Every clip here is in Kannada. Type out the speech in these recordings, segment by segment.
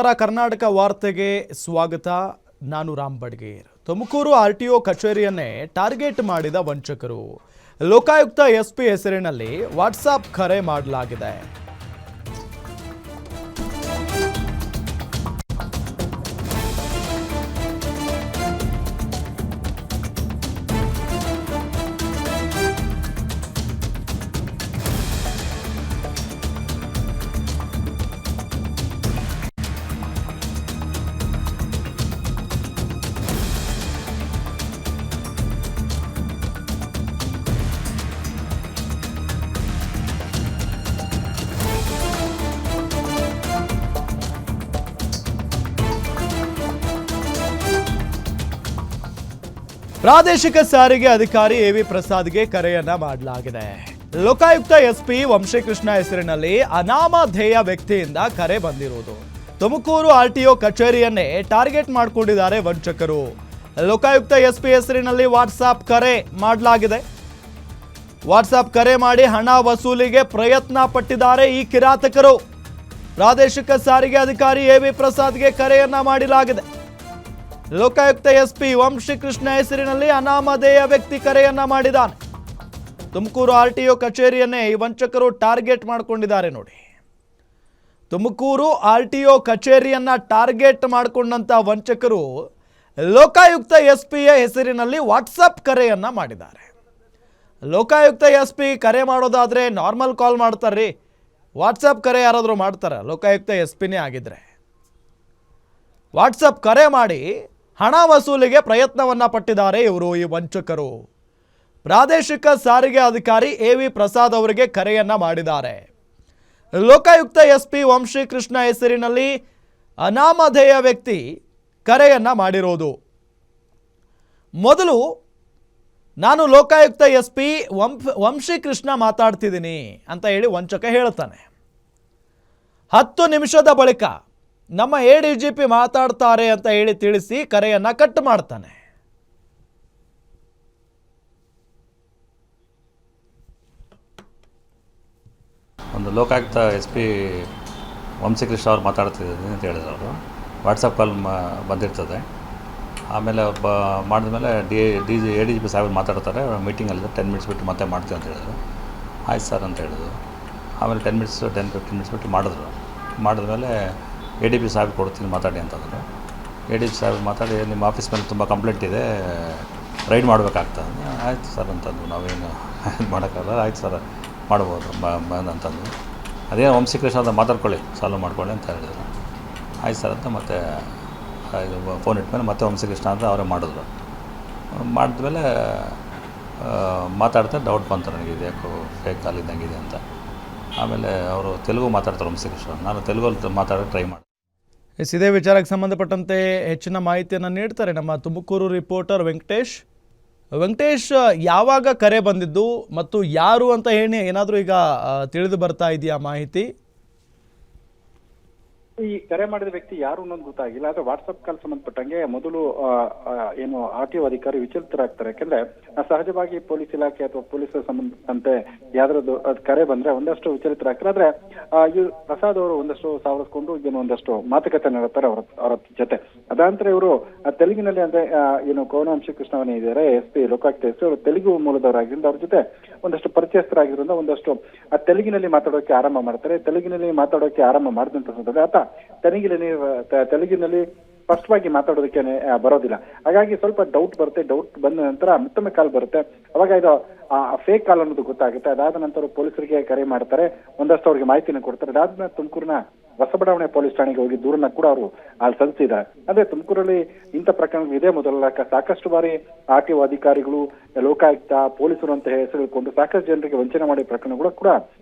ನಮಸ್ಕಾರ ಕರ್ನಾಟಕ ವಾರ್ತೆಗೆ ಸ್ವಾಗತ. ನಾನು ರಾಮ್ ಬಡ್ಗೇರ್. ತುಮಕೂರು ಆರ್ಟಿಒ ಕಚೇರಿಯನ್ನೇ ಟಾರ್ಗೆಟ್ ಮಾಡಿದ ವಂಚಕರು. ಲೋಕಾಯುಕ್ತ ಎಸ್ಪಿ ಹೆಸರಿನಲ್ಲಿ ವಾಟ್ಸಾಪ್ ಕರೆ ಮಾಡಲಾಗಿದೆ. ಪ್ರಾದೇಶಿಕ ಸಾರಿಗೆ ಅಧಿಕಾರಿ ಎವಿ ಪ್ರಸಾದ್ಗೆ ಕರೆಯನ್ನ ಮಾಡಲಾಗಿದೆ. ಲೋಕಾಯುಕ್ತ ಎಸ್ಪಿ ವಂಶೀಕೃಷ್ಣ ಹೆಸರಿನಲ್ಲಿ ಅನಾಮಧೇಯ ವ್ಯಕ್ತಿಯಿಂದ ಕರೆ ಬಂದಿರುವುದು. ತುಮಕೂರು ಆರ್ಟಿಒ ಕಚೇರಿಯನ್ನೇ ಟಾರ್ಗೆಟ್ ಮಾಡಿಕೊಂಡಿದ್ದಾರೆ ವಂಚಕರು. ಲೋಕಾಯುಕ್ತ ಎಸ್ಪಿ ಹೆಸರಿನಲ್ಲಿ ವಾಟ್ಸಾಪ್ ಕರೆ ಮಾಡಲಾಗಿದೆ. ವಾಟ್ಸಾಪ್ ಕರೆ ಮಾಡಿ ಹಣ ವಸೂಲಿಗೆ ಪ್ರಯತ್ನ ಪಟ್ಟಿದ್ದಾರೆ ಈ ಕಿರಾತಕರು. ಪ್ರಾದೇಶಿಕ ಸಾರಿಗೆ ಅಧಿಕಾರಿ ಎವಿ ಪ್ರಸಾದ್ಗೆ ಕರೆಯನ್ನ ಮಾಡಲಾಗಿದೆ. ಲೋಕಾಯುಕ್ತ ಎಸ್ಪಿ ವಂಶೀಕೃಷ್ಣ ಹೆಸರಿನಲ್ಲಿ ಅನಾಮಧೇಯ ವ್ಯಕ್ತಿ ಕರೆಯನ್ನ ಮಾಡಿದ್ದಾನೆ. ತುಮಕೂರು ಆರ್ಟಿಒ ಕಚೇರಿಯನ್ನೇ ಈ ವಂಚಕರು ಟಾರ್ಗೆಟ್ ಮಾಡಿಕೊಂಡಿದ್ದಾರೆ ನೋಡಿ. ತುಮಕೂರು ಆರ್ಟಿಒ ಕಚೇರಿಯನ್ನ ಟಾರ್ಗೆಟ್ ಮಾಡಿಕೊಂಡಂತ ವಂಚಕರು ಲೋಕಾಯುಕ್ತ ಎಸ್ಪಿಯ ಹೆಸರಿನಲ್ಲಿ ವಾಟ್ಸಪ್ ಕರೆಯನ್ನ ಮಾಡಿದ್ದಾರೆ. ಲೋಕಾಯುಕ್ತ ಎಸ್ಪಿ ಕರೆ ಮಾಡೋದಾದ್ರೆ ನಾರ್ಮಲ್ ಕಾಲ್ ಮಾಡ್ತಾರ್ರಿ, ವಾಟ್ಸಪ್ ಕರೆ ಯಾರಾದರೂ ಮಾಡ್ತಾರ? ಲೋಕಾಯುಕ್ತ ಎಸ್ಪಿನೇ ಆಗಿದ್ರೆ ವಾಟ್ಸಪ್ ಕರೆ ಮಾಡಿ ಹಣ ವಸೂಲಿಗೆ ಪ್ರಯತ್ನವನ್ನ ಪಟ್ಟಿದ್ದಾರೆ ಇವರು, ಈ ವಂಚಕರು. ಪ್ರಾದೇಶಿಕ ಸಾರಿಗೆ ಅಧಿಕಾರಿ ಎವಿ ಪ್ರಸಾದ್ ಅವರಿಗೆ ಕರೆಯನ್ನ ಮಾಡಿದ್ದಾರೆ. ಲೋಕಾಯುಕ್ತ ಎಸ್ಪಿ ವಂಶೀಕೃಷ್ಣ ಹೆಸರಿನಲ್ಲಿ ಅನಾಮಧೇಯ ವ್ಯಕ್ತಿ ಕರೆಯನ್ನ ಮಾಡಿರೋದು. ಮೊದಲು ನಾನು ಲೋಕಾಯುಕ್ತ ಎಸ್ಪಿ ವಂಶೀಕೃಷ್ಣ ಮಾತಾಡ್ತಿದ್ದೀನಿ ಅಂತ ಹೇಳಿ ವಂಚಕ ಹೇಳ್ತಾನೆ. 10 ನಿಮಿಷದ ಬಳಿಕ ನಮ್ಮ ಎಡಿಜಿಪಿ ಮಾತಾಡ್ತಾರೆ ಅಂತ ಹೇಳಿ ತಿಳಿಸಿ ಕರೆಯನ್ನ ಕಟ್ ಮಾಡ್ತಾನೆ. ಒಂದು ಲೋಕಾಯುಕ್ತ ಎಸ್ ಪಿ ವಂಶೀಕೃಷ್ಣ ಅವ್ರು ಮಾತಾಡ್ತಿದ್ದೀನಿ ಅಂತ ಹೇಳಿದ್ರು. ಅವರು ವಾಟ್ಸಪ್ ಕಾಲ್ ಬಂದಿರ್ತದೆ. ಆಮೇಲೆ ಅವ್ರು ಮಾಡಿದ್ಮೇಲೆ ಎಡಿಜಿಪಿ ಸಾಹೇಬ್ ಮಾತಾಡ್ತಾರೆ. ಮೀಟಿಂಗಲ್ಲಿ 10 ಮಿನಿಟ್ಸ್ ಬಿಟ್ಟು ಮತ್ತೆ ಮಾಡ್ತೀವಿ ಅಂತ ಹೇಳಿದ್ರು. ಆಯ್ತು ಸರ್ ಅಂತ ಹೇಳಿದ್ರು. ಆಮೇಲೆ 10-15 ಮಿನಿಟ್ಸ್ ಬಿಟ್ಟು ಮಾಡಿದ್ಮೇಲೆ ಎಡಿಜಿಪಿ ಸಾಹೇಬ್ ಕೊಡ್ತೀನಿ ಮಾತಾಡಿ ಅಂತಂದರು. ಎಡಿಜಿಪಿ ಸಾಹೇಬ್ ಮಾತಾಡಿ ನಿಮ್ಮ ಆಫೀಸ್ ಮೇಲೆ ತುಂಬ ಕಂಪ್ಲೇಂಟ್ ಇದೆ, ರೈಡ್ ಮಾಡಬೇಕಾಗ್ತದೆ. ಆಯಿತು ಸರ್ ಅಂತಂದು. ನಾವೇನು ಮಾಡೋಕ್ಕಾಗಲ್ಲ, ಆಯ್ತು ಸರ್ ಮಾಡ್ಬೋದು ಅಂತಂದು. ಅದೇನು ವಂಶೀಕೃಷ್ಣ ಅಂತ ಮಾತಾಡ್ಕೊಳ್ಳಿ, ಸಾಲ್ವ್ ಮಾಡ್ಕೊಳ್ಳಿ ಅಂತ ಹೇಳಿದರು. ಆಯ್ತು ಸರ್ ಅಂತ ಮತ್ತೆ ಫೋನ್ ಇಟ್ಮೇಲೆ ಮತ್ತೆ ವಂಶೀಕೃಷ್ಣ ಅಂತ ಅವರೇ ಮಾಡಿದ್ರು. ಮಾಡಿದ್ಮೇಲೆ ಮಾತಾಡ್ತಾ ಡೌಟ್ ಬಂತು ನನಗೆ, ಇದು ಯಾಕೋ ಫೇಕ್ ಕಾಲ್ ಇದ್ದಂಗಿದೆ ಅಂತ. ಆಮೇಲೆ ಅವರು ತೆಲುಗು ಮಾತಾಡ್ತಾರೆ ವಂಶೀಕೃಷ್ಣ. ನಾನು ತೆಲುಗಲ್ಲಿ ಮಾತಾಡೋಕ್ಕೆ ಟ್ರೈ ಮಾಡಿದೆ. ಇದೇ ವಿಚಾರಕ್ಕೆ ಸಂಬಂಧಪಟ್ಟಂತೆ ಹೆಚ್ಚಿನ ಮಾಹಿತಿಯನ್ನು ನೀಡ್ತಾರೆ ನಮ್ಮ ತುಮಕೂರು ರಿಪೋರ್ಟರ್ ವೆಂಕಟೇಶ್. ಯಾವಾಗ ಕರೆ ಬಂದಿದ್ದು ಮತ್ತು ಯಾರು ಅಂತ ಹೇಳಿ ಏನಾದರೂ ಈಗ ತಿಳಿದು ಬರ್ತಾ ಇದೆಯಾ ಮಾಹಿತಿ? ಈ ಕರೆ ಮಾಡಿದ ವ್ಯಕ್ತಿ ಯಾರು ಅನ್ನೋದು ಗೊತ್ತಾಗಿಲ್ಲ. ಆದ್ರೆ ವಾಟ್ಸ್ಆಪ್ ಕಾಲ್ ಸಂಬಂಧಪಟ್ಟಂಗೆ ಮೊದಲು ಏನು ಆರ್ಟಿಒ ಅಧಿಕಾರಿ ವಿಚಲಿತರಾಗ್ತಾರೆ. ಯಾಕಂದ್ರೆ ಸಹಜವಾಗಿ ಪೊಲೀಸ್ ಇಲಾಖೆ ಅಥವಾ ಪೊಲೀಸರ ಸಂಬಂಧಪಟ್ಟಂತೆ ಯಾವ್ದಾದ್ರು ಕರೆ ಬಂದ್ರೆ ಒಂದಷ್ಟು ವಿಚಲಿತರಾಗ್ತಾರೆ. ಆದ್ರೆ ಈ ಪ್ರಸಾದ್ ಅವರು ಒಂದಷ್ಟು ಸಾವರಿಸ್ಕೊಂಡು ಏನು ಒಂದಷ್ಟು ಮಾತುಕತೆ ನಡೆಸ್ತಾರೆ ಅವರ ಜೊತೆ. ಅದಾಂತರ ಇವರು ತೆಲುಗಿನಲ್ಲಿ ಅಂದ್ರೆ ಏನು ವಂಶೀಕೃಷ್ಣ ಇದ್ದಾರೆ S P Lokayukta S P ಅವರು ತೆಲುಗು ಮೂಲದವರಾಗಿರಿಂದ ಅವ್ರ ಜೊತೆ ಒಂದಷ್ಟು ಪರಿಚಯಸ್ಥರಾಗಿರೋದ್ರಿಂದ ಒಂದಷ್ಟು ತೆಲುಗಿನಲ್ಲಿ ಮಾತಾಡೋಕೆ ಆರಂಭ ಮಾಡ್ತಾರೆ. ತೆಲುಗಿನಲ್ಲಿ ಮಾತಾಡೋಕೆ ಆರಂಭ ಮಾಡಿದಂತ ಸಂದರ್ಭದಲ್ಲಿ ಆತ ತೆಲುಗಿನಲ್ಲಿ ಸ್ಪಷ್ಟವಾಗಿ ಮಾತಾಡೋದಕ್ಕೆ ಬರೋದಿಲ್ಲ. ಹಾಗಾಗಿ ಸ್ವಲ್ಪ ಡೌಟ್ ಬರುತ್ತೆ. ಡೌಟ್ ಬಂದ ನಂತರ ಮತ್ತೊಮ್ಮೆ ಕಾಲ್ ಬರುತ್ತೆ. ಅವಾಗ ಇದು ಫೇಕ್ ಕಾಲ್ ಅನ್ನೋದು ಗೊತ್ತಾಗುತ್ತೆ. ಅದಾದ ನಂತರ ಪೊಲೀಸರಿಗೆ ಕರೆ ಮಾಡ್ತಾರೆ, ಒಂದಷ್ಟು ಅವ್ರಿಗೆ ಮಾಹಿತಿನ ಕೊಡ್ತಾರೆ. ಅದಾದ್ಮೇಲೆ ತುಮಕೂರಿನ ಹೊಸಬಡಾವಣೆ ಪೊಲೀಸ್ ಠಾಣೆಗೆ ಹೋಗಿ ದೂರನ್ನ ಕೂಡ ಅವರು ಅಲ್ಲಿ ಸಲ್ಲಿಸಿದ್ದಾರೆ. ಅಂದ್ರೆ ತುಮಕೂರಲ್ಲಿ ಇಂಥ ಪ್ರಕರಣ ಇದೇ ಮೊದಲ. ಸಾಕಷ್ಟು ಬಾರಿ ಆರ್ಟಿಒ ಅಧಿಕಾರಿಗಳು, ಲೋಕಾಯುಕ್ತ, ಪೊಲೀಸರು ಅಂತ ಹೆಸರುಕೊಂಡು ಸಾಕಷ್ಟು ಜನರಿಗೆ ವಂಚನೆ ಮಾಡಿದ ಪ್ರಕರಣಗಳು ಕೂಡ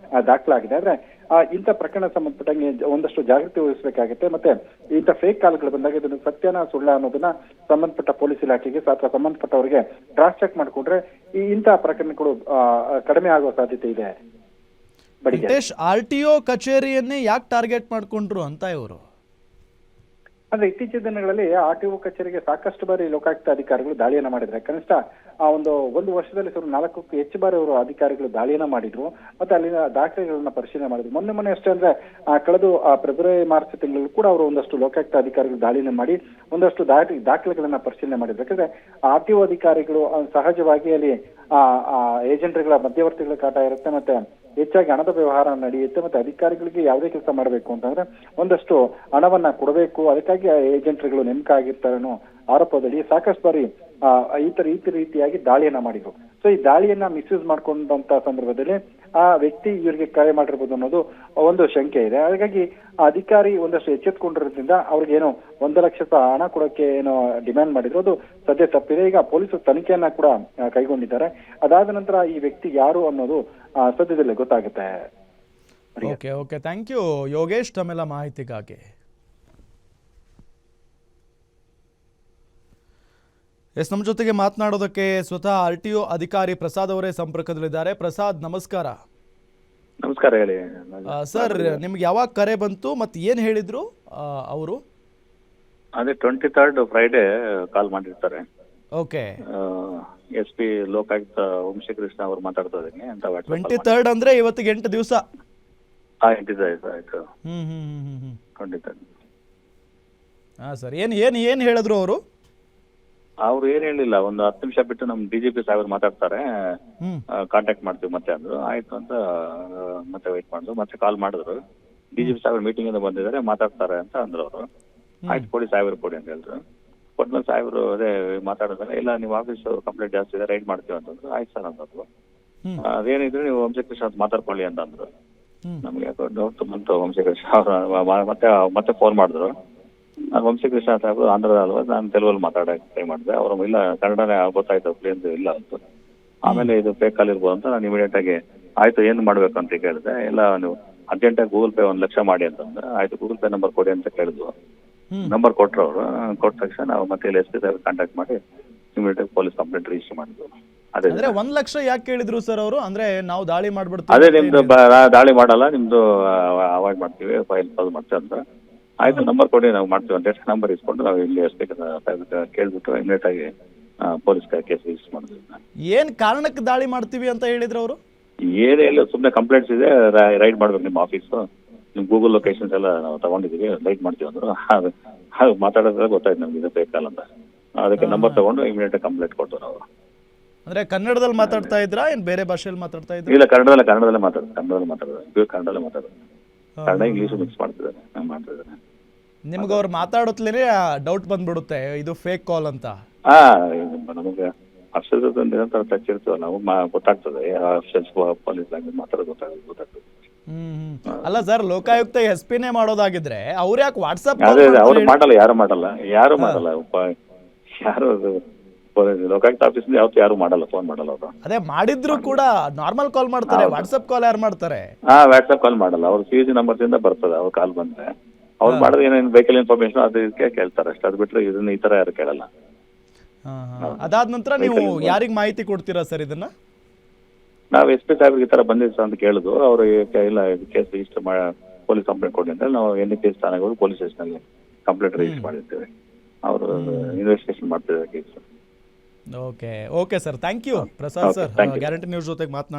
ದಾಖಲಾಗಿದೆ. ಆದ್ರೆ ಇಂಥ ಪ್ರಕರಣ ಸಂಬಂಧಪಟ್ಟಂಗೆ ಒಂದಷ್ಟು ಜಾಗೃತಿ ವಹಿಸಬೇಕಾಗುತ್ತೆ. ಮತ್ತೆ ಇಂಥ ಫೇಕ್ ಕಾಲ್ಗಳು ಬಂದಾಗ ಇದನ್ನು ಸತ್ಯನ ಸುಳ್ಳ ಅನ್ನೋದನ್ನ ಸಂಬಂಧಪಟ್ಟ ಪೊಲೀಸ್ ಇಲಾಖೆಗೆ ಅಥವಾ ಸಂಬಂಧಪಟ್ಟವರಿಗೆ ಕ್ರಾಸ್ ಚೆಕ್ ಮಾಡಿಕೊಂಡ್ರೆ ಈ ಇಂಥ ಪ್ರಕರಣಗಳು ಕಡಿಮೆ ಆಗುವ ಸಾಧ್ಯತೆ ಇದೆ. ಆರ್ಟಿಒ ಕಚೇರಿಯನ್ನೇ ಯಾಕೆ ಟಾರ್ಗೆಟ್ ಮಾಡ್ಕೊಂಡ್ರು ಅಂತ ಇವರು? ಅಂದ್ರೆ ಇತ್ತೀಚಿನ ದಿನಗಳಲ್ಲಿ ಆರ್ಟಿಒ ಕಚೇರಿಗೆ ಸಾಕಷ್ಟು ಬಾರಿ ಲೋಕಾಯುಕ್ತ ಅಧಿಕಾರಿಗಳು ದಾಳಿಯನ್ನ ಮಾಡಿದ್ರೆ. ಕನಿಷ್ಠ ಒಂದು ವರ್ಷದಲ್ಲಿ ಸುಮಾರು 4ಕ್ಕೂ ಹೆಚ್ಚು ಬಾರಿ ಅವರು ಅಧಿಕಾರಿಗಳು ದಾಳಿಯನ್ನ ಮಾಡಿದ್ರು. ಮತ್ತೆ ಅಲ್ಲಿನ ದಾಖಲೆಗಳನ್ನ ಪರಿಶೀಲನೆ ಮಾಡಿದ್ರು. ಮೊನ್ನೆ ಅಷ್ಟೇ ಅಂದ್ರೆ ಕಳೆದು ಫೆಬ್ರವರಿ ಮಾರ್ಚ್ ತಿಂಗಳಲ್ಲಿ ಕೂಡ ಅವರು ಒಂದಷ್ಟು ಲೋಕಾಯುಕ್ತ ಅಧಿಕಾರಿಗಳು ದಾಳಿನ ಮಾಡಿ ಒಂದಷ್ಟು ದಾಖಲೆಗಳನ್ನ ಪರಿಶೀಲನೆ ಮಾಡಿದ್ರು. ಯಾಕಂದ್ರೆ RTO ಅಧಿಕಾರಿಗಳು ಸಹಜವಾಗಿ ಅಲ್ಲಿ ಏಜೆಂಟ್ಗಳ ಮಧ್ಯವರ್ತಿಗಳ ಕಾಟ ಇರುತ್ತೆ, ಮತ್ತೆ ಹೆಚ್ಚಾಗಿ ಹಣದ ವ್ಯವಹಾರ ನಡೆಯುತ್ತೆ. ಮತ್ತೆ ಅಧಿಕಾರಿಗಳಿಗೆ ಯಾವುದೇ ಕೆಲಸ ಮಾಡಬೇಕು ಅಂತಂದ್ರೆ ಒಂದಷ್ಟು ಹಣವನ್ನ ಕೊಡಬೇಕು, ಅದಕ್ಕಾಗಿ ಏಜೆಂಟ್ಗಳು ನೇಮಕ ಆಗಿರ್ತಾರೆ ಅನ್ನೋ ಆರೋಪದಲ್ಲಿ ಸಾಕಷ್ಟು ಬಾರಿ ಈ ರೀತಿಯಾಗಿ ದಾಳಿಯನ್ನ ಮಾಡಿದ್ರು. ಸೊ ಈ ದಾಳಿಯನ್ನ ಮಿಸ್ಯೂಸ್ ಮಾಡ್ಕೊಂಡಂತ ಸಂದರ್ಭದಲ್ಲಿ ಆ ವ್ಯಕ್ತಿ ಇವರಿಗೆ ಕರೆ ಮಾಡಿರ್ಬೋದು ಅನ್ನೋದು ಒಂದು ಶಂಕೆ ಇದೆ. ಹಾಗಾಗಿ ಆ ಅಧಿಕಾರಿ ಒಂದಷ್ಟು ಎಚ್ಚೆತ್ಕೊಂಡಿರೋದ್ರಿಂದ ಅವ್ರಿಗೆ ಏನೋ 1 ಲಕ್ಷ ಹಣ ಕೊಡೋಕೆ ಏನೋ ಡಿಮ್ಯಾಂಡ್ ಮಾಡಿದ್ರು, ಅದು ಸದ್ಯ ತಪ್ಪಿದೆ. ಈಗ ಪೊಲೀಸರು ತನಿಖೆಯನ್ನ ಕೂಡ ಕೈಗೊಂಡಿದ್ದಾರೆ. ಅದಾದ ನಂತರ ಈ ವ್ಯಕ್ತಿ ಯಾರು ಅನ್ನೋದು ಸದ್ಯದಲ್ಲೇ ಗೊತ್ತಾಗುತ್ತೆ. ಓಕೆ ಥ್ಯಾಂಕ್ ಯು ಯೋಗೇಶ್ ತಮ್ಮೆಲ್ಲ ಮಾಹಿತಿಗಾಗಿ. ನಮ್ಮ ಜೊತೆಗೆ ಮಾತನಾಡೋದಕ್ಕೆ ಸ್ವತಃ RTO ಅಧಿಕಾರಿ ಪ್ರಸಾದ್ ಅವರೇ ಸಂಪರ್ಕದಲ್ಲಿದ್ದಾರೆ. ಪ್ರಸಾದ್ ನಮಸ್ಕಾರ. ನಮಸ್ಕಾರ, ಹೇಳಿ ಸರ್. ನಿಮ್ಗೆ ಯಾವಾಗ ಕರೆ ಬಂತು ಮತ್ತೆ ಏನ್ ಹೇಳಿದ್ರು ಅವರು? ಅದೇ 23rd ಫ್ರೈಡೆ ಕಾಲ್ ಮಾಡಿರ್ತಾರೆ. ಓಕೆ. SP ಲೋಕಾಯುಕ್ತ ವಂಶೀಕೃಷ್ಣ ಅವರು ಮಾತಾಡ್ತಾ ಇದ್ದೀನಿ ಅಂತ 23rd ಅಂದ್ರೆ ಇವತ್ತಿಗೆ 8 ದಿವಸ. 8 ದಿವಸ ಆಯ್ತು. ಖಂಡಿತ. ಸರ್ ಏನ್ ಹೇಳಿದ್ರು ಅವರು? ಅವ್ರು ಏನ್ ಹೇಳಿಲ್ಲ, ಒಂದು 10 ನಿಮಿಷ ಬಿಟ್ಟು ನಮ್ DGP ಸಾಹೇಬ್ರು ಮಾತಾಡ್ತಾರೆ, ಕಾಂಟ್ಯಾಕ್ಟ್ ಮಾಡ್ತೀವಿ ಮತ್ತೆ ಅಂದ್ರು. ಆಯ್ತು ಅಂತ ಮತ್ತೆ ವೇಟ್ ಮಾಡಿದ್ರು. ಮತ್ತೆ ಕಾಲ್ ಮಾಡಿದ್ರು. DGP ಸಾಹೇಬ್ರು ಮೀಟಿಂಗ್ ಇಂದ ಬಂದಿದ್ದಾರೆ, ಮಾತಾಡ್ತಾರೆ ಅಂತ ಅಂದ್ರು ಅವರು. ಆಯ್ತು ಕೊಡಿ ಸಾಹೇಬ್ರು ಕೊಡಿ ಅಂತ ಹೇಳಿದ್ರು. ಕೊಟ್ಮೇಲೆ ಸಾಹೇಬ್ರು ಅದೇ ಮಾತಾಡಿದ್ರೆ, ಇಲ್ಲ ನೀವು ಆಫೀಸ್ ಕಂಪ್ಲೇಂಟ್ ಜಾಸ್ತಿ ಇದೆ, ರೈಡ್ ಮಾಡ್ತೀವಿ ಅಂತಂದ್ರು. ಆಯ್ತು ಸರ್ ಅಂತಂದ್ರು. ಅದೇನಿದ್ರು ನೀವು ವಂಶೀಕೃಷ್ಣ ಅಂತ ಮಾತಾಡ್ಕೊಳ್ಳಿ ಅಂತ ಅಂದ್ರು. ನಮ್ಗೆ ಯಾಕೋ ಡೌಟ್ ಬಂತು. ವಂಶೀಕೃಷ್ಣ ಅವ್ರು ಮತ್ತೆ ಫೋನ್ ಮಾಡಿದ್ರು. ವಂಶೀಕೃಷ್ಣ ಸಾಹೇಬ್ರು ಆಂಧ್ರದ ಅಲ್ವಾ, ನಾನು ತೆಲುಗಲ್ಲಿ ಮಾತಾಡಕ್ಕೆ ಟ್ರೈ ಮಾಡಿದೆ. ಅವರು ಇಲ್ಲ ಕನ್ನಡನೇ ಗೊತ್ತಾಯ್ತು, ಪ್ಲೇನ್ ಇಲ್ಲ ಅಂತ. ಆಮೇಲೆ ಇದು ಫೇಕ್ ಕಾಲ್ ಇರ್ಬೋದು ಅಂತ ನಾನು ಇಮಿಡಿಯೇಟ್ ಆಗಿ ಆಯ್ತು ಏನು ಮಾಡ್ಬೇಕು ಅಂತ ಕೇಳಿದೆ. ಇಲ್ಲ ನೀವು ಅರ್ಜೆಂಟಾಗಿ ಗೂಗಲ್ ಪೇ 1 ಲಕ್ಷ ಮಾಡಿ ಅಂತಂದ್ರೆ, ಆಯ್ತು ಗೂಗಲ್ ಪೇ ನಂಬರ್ ಕೊಡಿ ಅಂತ ಕೇಳಿದ್ವು. ನಂಬರ್ ಕೊಟ್ಟರು ಅವರು. ಕೊಟ್ಟ ತಕ್ಷಣ ನಾವು ಮತ್ತೆ SP ಸಾಹೇಬ್ ಕಾಂಟ್ಯಾಕ್ಟ್ ಮಾಡಿ ಇಮಿಡಿಯೇಟ್ ಆಗಿ ಪೊಲೀಸ್ ಕಂಪ್ಲೇಂಟ್ ರಿಜಿಸ್ಟರ್ ಮಾಡಿದ್ವು. ಅದೇ 1 ಲಕ್ಷ ಯಾಕೆ ಕೇಳಿದ್ರು ಸರ್ ಅವರು? ಅಂದ್ರೆ ನಾವು ದಾಳಿ ಮಾಡ್ಬಿಡ್ತೀವಿ, ಅದೇ ನಿಮ್ದು ದಾಳಿ ಮಾಡಲ್ಲ, ನಿಮ್ದು ಅವಾಯ್ಡ್ ಮಾಡ್ತೀವಿ, ಫೈಲ್ ಪಾಸ್ ಮಾಡ್ತೀವಿ ಅಂತ. ಆಯ್ತು ನಂಬರ್ ಕೊಡಿ ನಾವು ಮಾಡ್ತೀವಿ ಅಂತ ನಂಬರ್ ಇಸ್ಕೊಂಡು ನಾವು ಇಲ್ಲಿ SP ಕೇಳ್ಬಿಟ್ಟು ಇಮಿಡಿಯೇಟ್ ಆಗಿ ಪೊಲೀಸ್ ಕೇಸ್ ರಿಜಿಸ್ಟರ್ ಮಾಡಿದ್ವಿ. ಏನ್ ಕಾರಣಕ್ಕೆ ದಾಳಿ ಮಾಡ್ತೀವಿ ಅಂತ ಹೇಳಿದ್ರು ಅವರು? ಏನೇ ಇಲ್ಲ, ಸುಮ್ಮನೆ ಕಂಪ್ಲೇಂಟ್ಸ್ ಇದೆ, ರೈಡ್ ಮಾಡ್ಬೇಕು ನಿಮ್ಮ ಆಫೀಸು, ನಿಮ್ ಗೂಗಲ್ ಲೊಕೇಶನ್ಸ್ ಎಲ್ಲ ನಾವು ತಗೊಂಡಿದೀವಿ, ರೈಡ್ ಮಾಡ್ತೀವಿ ಅಂದ್ರು. ಅದು ಮಾತಾಡೋದ್ರೆ ಗೊತ್ತಾಯ್ತು ನಮ್ಗೆ ಇದು ಬೇಕಲ್ಲ ಅಂತ. ಅದಕ್ಕೆ ನಂಬರ್ ತಗೊಂಡು ಇಮಿಡಿಯೇಟ್ ಕಂಪ್ಲೇಂಟ್ ಕೊಟ್ಟು ನಾವು. ಅಂದ್ರೆ ಕನ್ನಡದಲ್ಲಿ ಮಾತಾಡ್ತಾ ಇದ್ರಾ ಏನ್ ಬೇರೆ ಭಾಷೆಯಲ್ಲಿ ಮಾತಾಡ್ತಾ ಇದ್ರ? ಇಲ್ಲ, ಕನ್ನಡದಲ್ಲೇ ಮಾತಾಡೋದು. ಕನ್ನಡದಲ್ಲೇ ಮಾತಾಡೋದು. ಕನ್ನಡ ಇಂಗ್ಲೀಷ್ ಮಿಕ್ಸ್ ಮಾಡ್ತಿದ್ದಾರೆ. ನಿಮ್ಗೆ ಅವ್ರು ಮಾತಾಡುತ್ತಲೇ ಡೌಟ್ ಬಂದ್ಬಿಡುತ್ತೆ ಇದು ಫೇಕ್ ಕಾಲ್ ಅಂತ? ನಮಗೆ ಅಕ್ಷರದ ಟಚ್ ಇರ್ತೀವಲ್ಲ, ನಾವು ಗೊತ್ತಾಗ್ತದೆ ಪೊಲೀಸ್ ಲ್ಯಾಂಗ್ವೇಜ್ ಮಾತಾಡೋದು ಗೊತ್ತಾಗ್ತದೆ. ಅಲ್ಲ ಸರ್, ಲೋಕಾಯುಕ್ತ SP-ನೇ ಮಾಡೋದಾಗಿದ್ರೆ ಅವ್ರು ಯಾಕೆ ವಾಟ್ಸ್ಆಪ್? ಅವ್ರು ಮಾಡಲ್ಲ, ಯಾರು ಮಾಡಲ್ಲ. ಯಾರು ಲೋಕಾಯುಕ್ತ ಆಫೀಸ್ ಯಾರು ಮಾಡಲ್ಲ, ಫೋನ್ ಮಾಡಲ್ಲ ಅವರು. ಅದೇ ಮಾಡಿದ್ರು ಕೂಡ ನಾರ್ಮಲ್ ಕಾಲ್ ಮಾಡ್ತಾರೆ, ವಾಟ್ಸ್ಆಪ್ ಕಾಲ್ ಯಾರು ಮಾಡ್ತಾರೆ? ವಾಟ್ಸ್ಆಪ್ ಕಾಲ್ ಮಾಡಲ್ಲ. ಅವ್ರು CG ನಂಬರ್ ಇಂದ ಬರ್ತದೆ. ಅವ್ರ ಕಾಲ್ ಬಂದ್ರೆ ಅವ್ರು ಮಾಡಿದ್ರೆ ಏನೇನು ವೆಹಿಕಲ್ ಇನ್ಫಾರ್ಮೇಶನ್ ಅದಕ್ಕೆ ಕೇಳ್ತಾರೆ ಅಷ್ಟೇ. ಅದು ಬಿಟ್ರೆ ಇದನ್ನ ಈ ತರ ಯಾರು ಕೇಳಲ್ಲ. ಅದಾದ ನಂತರ ನೀವು ಯಾರಿಗೆ ಮಾಹಿತಿ ಕೊಡ್ತೀರಾ ಸರ್ ಇದನ್ನ? ನಾವು SP ಸಾಹೇಬ್ರಿಗೆ ಈ ತರ ಬಂದಿತ್ತು ಅಂತ ಕೇಳಿದ್ರು. ಅವರು ಇಲ್ಲ ಕೇಸ್ ರಿಜಿಸ್ಟರ್ ಪೊಲೀಸ್ ಕಂಪ್ಲೇಂಟ್ ಕೊಡಿ ಅಂತ ನಾವು NPS ಠಾಣೆಗಳು ಪೊಲೀಸ್ ಸ್ಟೇಷನ್ ಅಲ್ಲಿ ಕಂಪ್ಲೇಂಟ್ ರಿಜಿಸ್ಟರ್ ಮಾಡಿರ್ತೇವೆ. ಅವರು ಇನ್ವೆಸ್ಟಿಗೇಷನ್ ಮಾಡ್ತಿದ್ದಾರೆ case. Okay sir, thank you Prasad sir, guarantee news ಜೊತೆಗೆ ಮಾತನಾಡಿ.